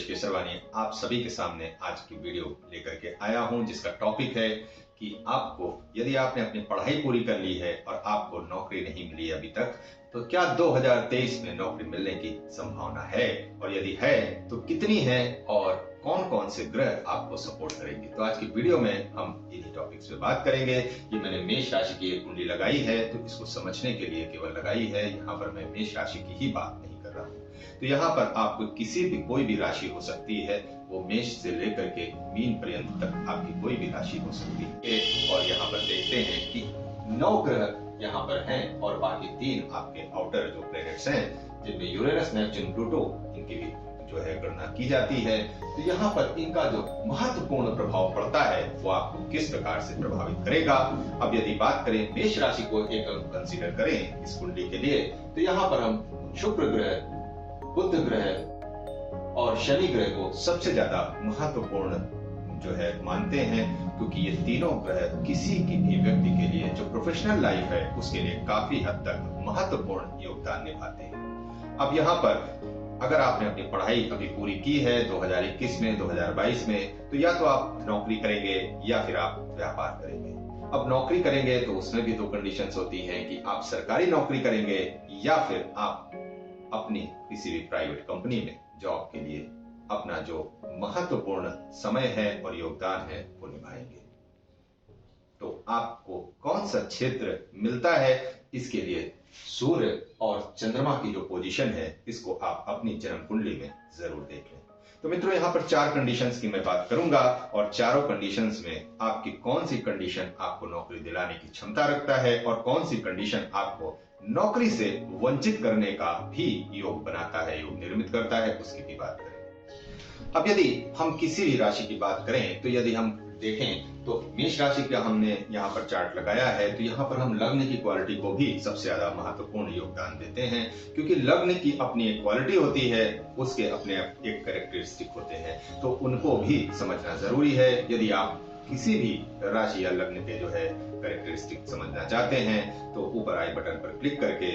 केसरवानी आप सभी के सामने आज की वीडियो लेकर के आया हूं, जिसका टॉपिक है कि आपको यदि आपने अपनी पढ़ाई पूरी कर ली है और आपको नौकरी नहीं मिली अभी तक, तो क्या 2023 में नौकरी मिलने की संभावना है, और यदि है तो कितनी है और कौन कौन से ग्रह आपको सपोर्ट करेंगे। तो आज की वीडियो में हम इन्हीं टॉपिक्स पे बात करेंगे। कि मैंने मेष राशि की एक कुंडली लगाई है तो इसको समझने के लिए केवल लगाई है, यहाँ पर मैं मेष राशि की ही बात नहीं कर रहा हूँ। तो यहाँ पर आपको किसी भी कोई भी राशि हो सकती है, वो मेष से लेकर के मीन पर्यंत तक आपकी कोई भी राशि हो सकती है। और यहाँ पर देखते हैं कि 9 ग्रह यहाँ पर हैं और बाकी 3 आपके आउटर जो प्लैनेट्स हैं, जिनमें यूरेनस, नेपच्यून, प्लूटो, इनकी भी जो है गणना की जाती है। तो यहाँ पर इनका जो महत्वपूर्ण प्रभाव पड़ता है वो आपको किस प्रकार से प्रभावित करेगा। अब यदि बात करें मेष राशि को एक कंसीडर करें इस कुंडली के लिए, तो यहाँ पर हम शुक्र ग्रह, बुध ग्रह और शनि ग्रह को सबसे ज्यादा महत्वपूर्ण जो है मानते हैं, क्योंकि ये तीनों ग्रह किसी की भी व्यक्ति के लिए जो प्रोफेशनल लाइफ है उसके लिए काफी हद तक महत्वपूर्ण योगदान निभाते हैं। अब यहाँ पर अगर आपने अपनी पढ़ाई अभी पूरी की है 2021 में, 2022 में, तो या तो आप नौकरी करेंगे या फिर आप व्यापार करेंगे। अब नौकरी करेंगे तो उसमें भी 2 कंडीशंस होती हैं कि आप सरकारी नौकरी करेंगे या फिर आप अपनी किसी भी प्राइवेट कंपनी में जॉब के लिए अपना जो महत्वपूर्ण समय है और योगदान है वो निभाएंगे। तो आपको कौन सा क्षेत्र मिलता है, इसके लिए सूर्य और चंद्रमा की जो पोजीशन है इसको आप अपनी जन्म कुंडली में जरूर देख लें। तो मित्रों, यहाँ पर 4 कंडीशंस की मैं बात करूंगा और चारों कंडीशंस में आपकी कौन सी कंडीशन आपको नौकरी दिलाने की क्षमता रखता है और कौन सी कंडीशन आपको नौकरी से वंचित करने का भी योग बनाता है, योग निर्मित करता है, उसकी भी बात करें। अब यदि हम किसी भी राशि की बात करें, तो यदि हम देखें तो मेष राशि का हमने यहाँ पर चार्ट लगाया है, तो यहाँ पर हम लग्न की क्वालिटी को भी सबसे ज्यादा महत्वपूर्ण योगदान देते हैं, क्योंकि लग्न की अपनी एक क्वालिटी होती है, उसके अपने एक कैरेक्टरिस्टिक होते हैं, तो उनको भी समझना जरूरी है। यदि आप किसी भी राशि या लग्न के जो है कैरेक्टरिस्टिक समझना चाहते हैं तो ऊपर आई बटन पर क्लिक करके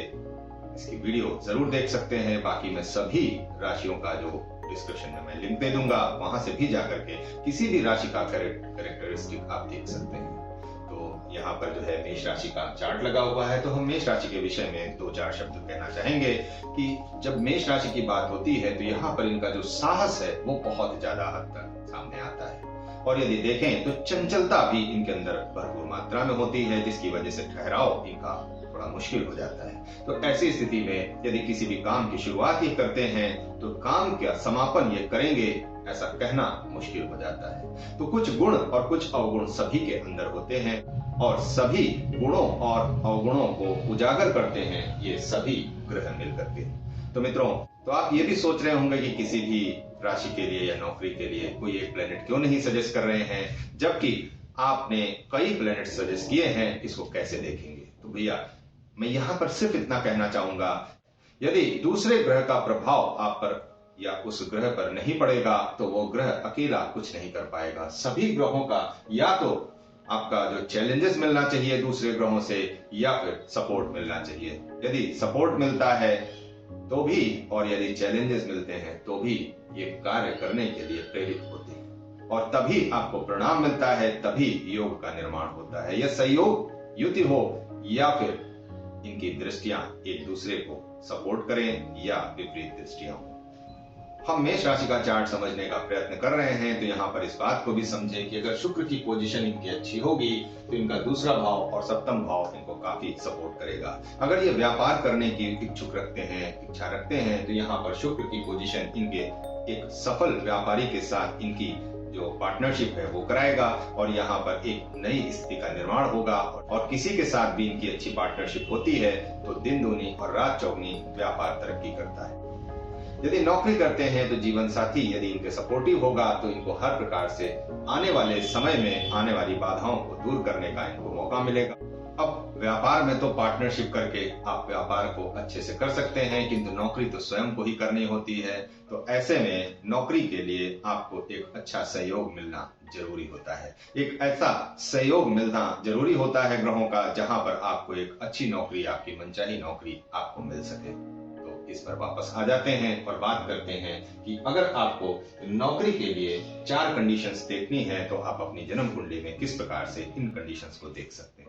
इसकी वीडियो जरूर देख सकते हैं। बाकी मैं सभी राशियों का जो डिस्क्रिप्शन में मैं लिंक दे दूंगा, वहां से भी जाकर के किसी भी राशि का कैरेक्टरिस्टिक आप देख सकते हैं। तो यहाँ पर जो है मेष राशि का चार्ट लगा हुआ है, तो हम मेष राशि के विषय में 2-4 शब्द कहना चाहेंगे कि जब मेष राशि की बात होती है तो यहाँ पर इनका जो साहस है वो बहुत ज्यादा हद तक सामने आता है, और यदि देखें तो चंचलता भी इनके अंदर भरपूर मात्रा में होती है, जिसकी वजह से ठहराव इनका थोड़ा मुश्किल हो जाता है। तो ऐसी स्थिति में यदि किसी भी काम की शुरुआत ये करते हैं तो काम का समापन ये करेंगे ऐसा कहना मुश्किल हो जाता है। तो कुछ गुण और कुछ अवगुण सभी के अंदर होते हैं, और सभी गुणों और अवगुणों को उजागर करते हैं ये सभी ग्रह मिलकर के। तो मित्रों, तो आप ये भी सोच रहे होंगे कि किसी भी राशि के लिए या नौकरी के लिए कोई एक प्लेनेट क्यों नहीं सजेस्ट कर रहे हैं, जबकि आपने कई प्लेनेट सजेस्ट किए हैं, इसको कैसे देखेंगे। तो भैया मैं यहाँ पर सिर्फ इतना कहना चाहूंगा, यदि दूसरे ग्रह का प्रभाव आप पर या उस ग्रह पर नहीं पड़ेगा तो वो ग्रह अकेला कुछ नहीं कर पाएगा। सभी ग्रहों का या तो आपका जो चैलेंजेस मिलना चाहिए दूसरे ग्रहों से, या फिर सपोर्ट मिलना चाहिए। यदि सपोर्ट मिलता है तो भी और यदि चैलेंजेस मिलते हैं तो भी ये कार्य करने के लिए प्रेरित होते हैं, और तभी आपको परिणाम मिलता है, तभी योग का निर्माण होता है। यह संयोग युति हो या फिर इनकी दृष्टियां एक दूसरे को सपोर्ट करें या विपरीत दृष्टियां हो। हम मेष राशि का चार्ट समझने का प्रयत्न कर रहे हैं, तो यहाँ पर इस बात को भी समझें कि अगर शुक्र की पोजीशन इनकी अच्छी होगी तो इनका दूसरा भाव और सप्तम भाव इनको काफी सपोर्ट करेगा। अगर ये व्यापार करने की इच्छुक रखते हैं, इच्छा रखते हैं, तो यहाँ पर शुक्र की पोजीशन इनके एक सफल व्यापारी के साथ इनकी जो पार्टनरशिप है वो कराएगा, और यहाँ पर एक नई स्थिति का निर्माण होगा, और किसी के साथ भी इनकी अच्छी पार्टनरशिप होती है तो दिन दूनी और रात चौगनी व्यापार तरक्की करता है। यदि नौकरी करते हैं तो जीवन साथी यदि इनके सपोर्टिव होगा तो इनको हर प्रकार से आने वाले समय में आने वाली बाधाओं को दूर करने का इनको मौका मिलेगा। अब व्यापार में तो पार्टनरशिप करके आप व्यापार को अच्छे से कर सकते हैं, किंतु नौकरी तो स्वयं को ही करनी होती है। तो ऐसे में नौकरी के लिए आपको एक अच्छा सहयोग मिलना जरूरी होता है। एक ऐसा सहयोग मिलना जरूरी होता है ग्रहों का, जहां पर आपको एक अच्छी नौकरी, आपकी मनचाही नौकरी आपको मिल सके। तो इस पर वापस आ जाते हैं और बात करते हैं कि अगर आपको नौकरी के लिए 4 कंडीशंस देखनी है तो आप अपनी जन्म कुंडली में किस प्रकार से इन कंडीशंस को देख सकते हैं।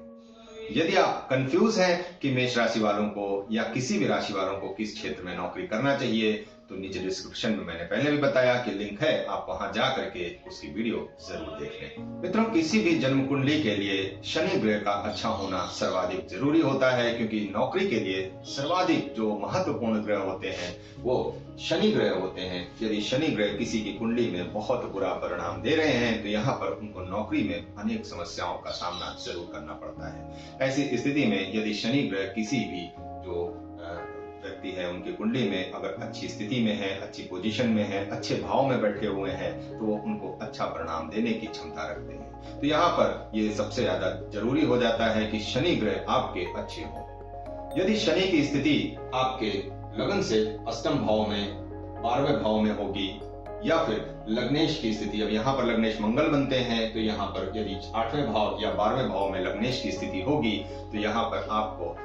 यदि आप कंफ्यूज हैं कि मेष राशि वालों को या किसी भी राशि वालों को किस क्षेत्र में नौकरी करना चाहिए, तो नीचे डिस्क्रिप्शन में मैंने पहले भी बताया कि लिंक है, आप वहां जा करके उसकी वीडियो जरूर देख लें। मित्रों, किसी भी जन्म कुंडली के लिए शनि ग्रह का अच्छा होना सर्वाधिक जरूरी होता है, क्योंकि नौकरी के लिए सर्वाधिक जो महत्वपूर्ण ग्रह होते हैं वो शनि ग्रह होते हैं। यदि शनि ग्रह किसी की कुंडली में बहुत बुरा परिणाम दे रहे हैं तो यहाँ पर उनको नौकरी में अनेक समस्याओं का सामना जरूर करना पड़ता है। ऐसी स्थिति में यदि शनि ग्रह किसी भी जो व्यक्ति है उनकी कुंडली में अगर अच्छी स्थिति में है, अच्छी पोजीशन में है, अच्छे भाव में बैठे हुए हैं, तो वो उनको अच्छा परिणाम देने की क्षमता रखते हैं। तो यहाँ पर ये सबसे ज्यादा जरूरी हो जाता है कि शनि ग्रह आपके अच्छे हो। यदि शनि की स्थिति आपके लगन से अष्टम भाव में, 12वें भाव में होगी, या फिर लग्नेश की स्थिति, अब यहाँ पर लग्नेश मंगल बनते हैं, तो यहाँ पर यदि 8वें भाव या 12वें भाव में लग्नेश की स्थिति होगी तो यहाँ पर आपको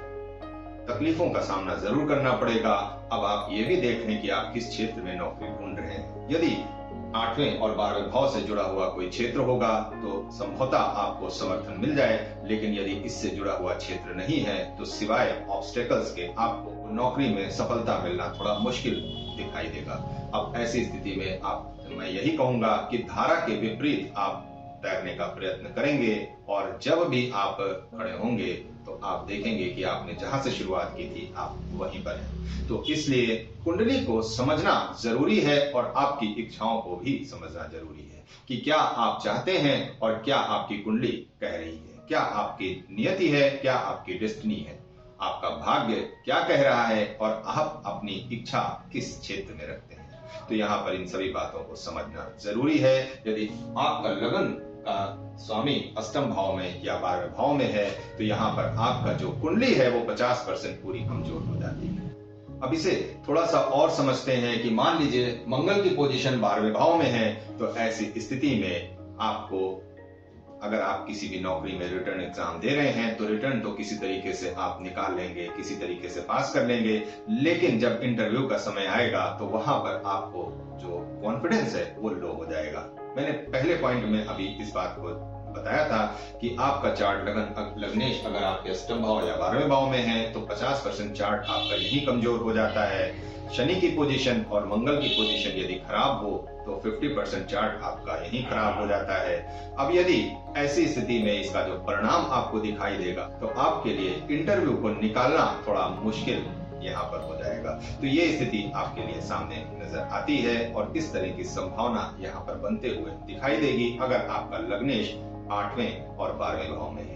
तकलीफों का सामना जरूर करना पड़ेगा। अब आप ये भी देख लें कि आप किस क्षेत्र में नौकरी ढूंढ रहे हैं। यदि 8वें और 12वें भाव से जुड़ा हुआ कोई क्षेत्र होगा तो संभवतः आपको समर्थन मिल जाए, लेकिन यदि इससे जुड़ा हुआ क्षेत्र नहीं है तो सिवाय ऑब्स्टेकल्स के आपको नौकरी में सफलता मिलना थोड़ा मुश्किल दिखाई देगा। अब ऐसी स्थिति में मैं यही कहूंगा कि धारा के विपरीत आप तैरने का प्रयत्न करेंगे, और जब भी आप खड़े होंगे तो आप देखेंगे कि आपने जहां से शुरुआत की थी आप वहीं पर हैं। तो इसलिए कुंडली को समझना जरूरी है और आपकी इच्छाओं को भी समझना जरूरी है कि क्या आप चाहते हैं और क्या आपकी कुंडली कह रही है, क्या आपकी नियति है, क्या आपकी डेस्टिनी है, आपका भाग्य क्या कह रहा है और आप अपनी इच्छा किस क्षेत्र में रखते हैं। तो यहाँ पर इन सभी बातों को समझना जरूरी है। यदि आपका लगन का स्वामी अष्टम भाव में या 12वें भाव में है तो यहाँ पर आपका जो कुंडली है वो 50% पूरी कमजोर हो जाती है। अब इसे थोड़ा सा और समझते हैं कि मान लीजिए मंगल की पोजीशन 12वें भाव में है, तो ऐसी स्थिति में आपको, अगर आप किसी भी नौकरी में रिटर्न एग्जाम दे रहे हैं तो रिटर्न तो किसी तरीके से आप निकाल लेंगे, किसी तरीके से पास कर लेंगे, लेकिन जब इंटरव्यू का समय आएगा तो वहां पर आपको जो कॉन्फिडेंस है वो लो हो जाएगा। मैंने पहले पॉइंट में अभी इस बात को बताया था कि आपका चार्ट लग्नेश अगर आपके अष्टम भाव या 12वें भाव में है तो 50% चार्ट आपका यही कमजोर हो जाता है। शनि की पोजीशन और मंगल की पोजीशन यदि खराब हो तो 50% चार्ट आपका यही खराब हो जाता है। अब यदि ऐसी स्थिति में इसका जो परिणाम आपको दिखाई देगा तो आपके लिए इंटरव्यू को निकालना थोड़ा मुश्किल यहाँ पर हो जाएगा। तो ये स्थिति आपके लिए सामने नजर आती है और इस तरह की संभावना यहाँ पर बनते हुए दिखाई देगी अगर आपका लग्नेश 8वें और 12वें भाव में है।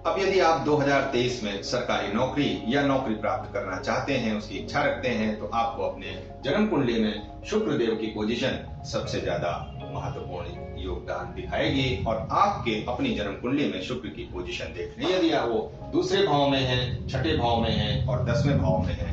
अब यदि आप 2023 में सरकारी नौकरी या नौकरी प्राप्त करना चाहते हैं, उसकी इच्छा रखते हैं, तो आपको अपने जन्म कुंडली में शुक्र देव की पोजीशन सबसे ज्यादा महत्वपूर्ण योगदान दिखाएगी। और आपके अपनी जन्म कुंडली में शुक्र की पोजीशन देख लें, यदि वो दूसरे भाव में है, छठे भाव में है और 10वें भाव में है,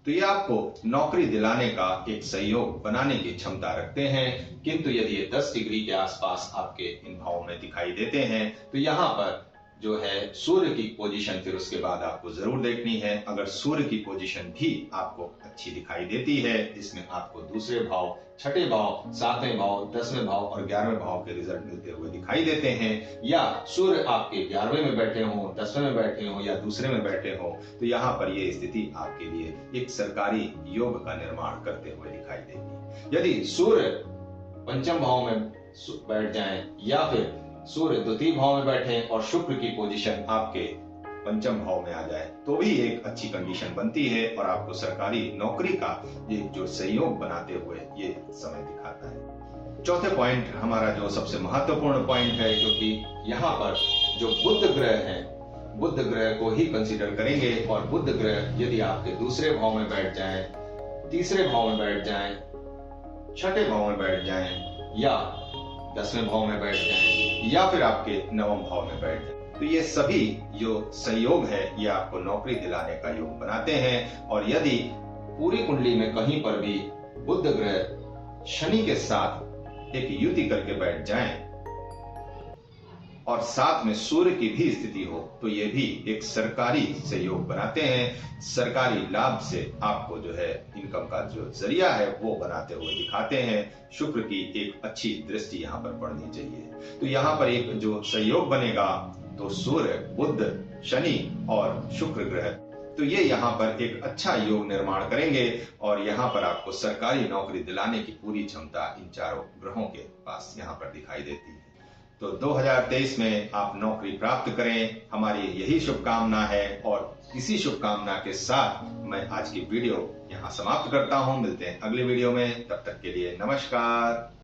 तो ये आपको नौकरी दिलाने का एक सहयोग बनाने की क्षमता रखते हैं। किंतु यदि ये 10 डिग्री के आसपास आपके इन भावों में दिखाई देते हैं तो यहाँ पर जो है सूर्य की पोजीशन फिर उसके बाद आपको जरूर देखनी है। अगर सूर्य की पोजीशन भी आपको अच्छी दिखाई देती है, इसमें आपको दूसरे भाव, छठे भाव, 7वें भाव, 10वें भाव और 11वें भाव के रिजल्ट मिलते हुए दिखाई देते हैं, या सूर्य आपके 11वें में बैठे हों, 10वें में बैठे हों या दूसरे में बैठे हों, तो यहाँ पर ये स्थिति आपके लिए एक सरकारी योग का निर्माण करते हुए दिखाई देगी। यदि सूर्य पंचम भाव में बैठ जाए या फिर सूर्य द्वितीय भाव में बैठे और शुक्र की पोजीशन आपके पंचम भाव में आ जाए तो भी एक अच्छी कंडीशन बनती है और आपको सरकारी नौकरी का ये जो सहयोग बनाते हुए ये समय दिखाता है। चौथे पॉइंट हमारा जो सबसे महत्वपूर्ण पॉइंट है, क्योंकि यहाँ पर जो बुध ग्रह है, बुध ग्रह को ही कंसीडर करेंगे। और बुध ग्रह यदि आपके दूसरे भाव में बैठ जाए, तीसरे भाव में बैठ जाए, छठे भाव में बैठ जाए या 10वें भाव में बैठ जाए या फिर आपके 9वें भाव में बैठ जाए, तो ये सभी जो संयोग है ये आपको नौकरी दिलाने का योग बनाते हैं। और यदि पूरी कुंडली में कहीं पर भी बुध ग्रह शनि के साथ एक युति करके बैठ जाएं, और साथ में सूर्य की भी स्थिति हो तो ये भी एक सरकारी सहयोग बनाते हैं। सरकारी लाभ से आपको जो है इनकम का जो जरिया है वो बनाते हुए दिखाते हैं। शुक्र की एक अच्छी दृष्टि यहाँ पर पड़नी चाहिए। तो यहाँ पर एक जो सहयोग बनेगा तो सूर्य, बुध, शनि और शुक्र ग्रह, तो ये यहाँ पर एक अच्छा योग निर्माण करेंगे और यहाँ पर आपको सरकारी नौकरी दिलाने की पूरी क्षमता इन चारों ग्रहों के पास यहाँ पर दिखाई देती है। तो 2023 में आप नौकरी प्राप्त करें, हमारी यही शुभकामना है। और इसी शुभकामना के साथ मैं आज की वीडियो यहाँ समाप्त करता हूँ। मिलते हैं अगली वीडियो में, तब तक के लिए नमस्कार।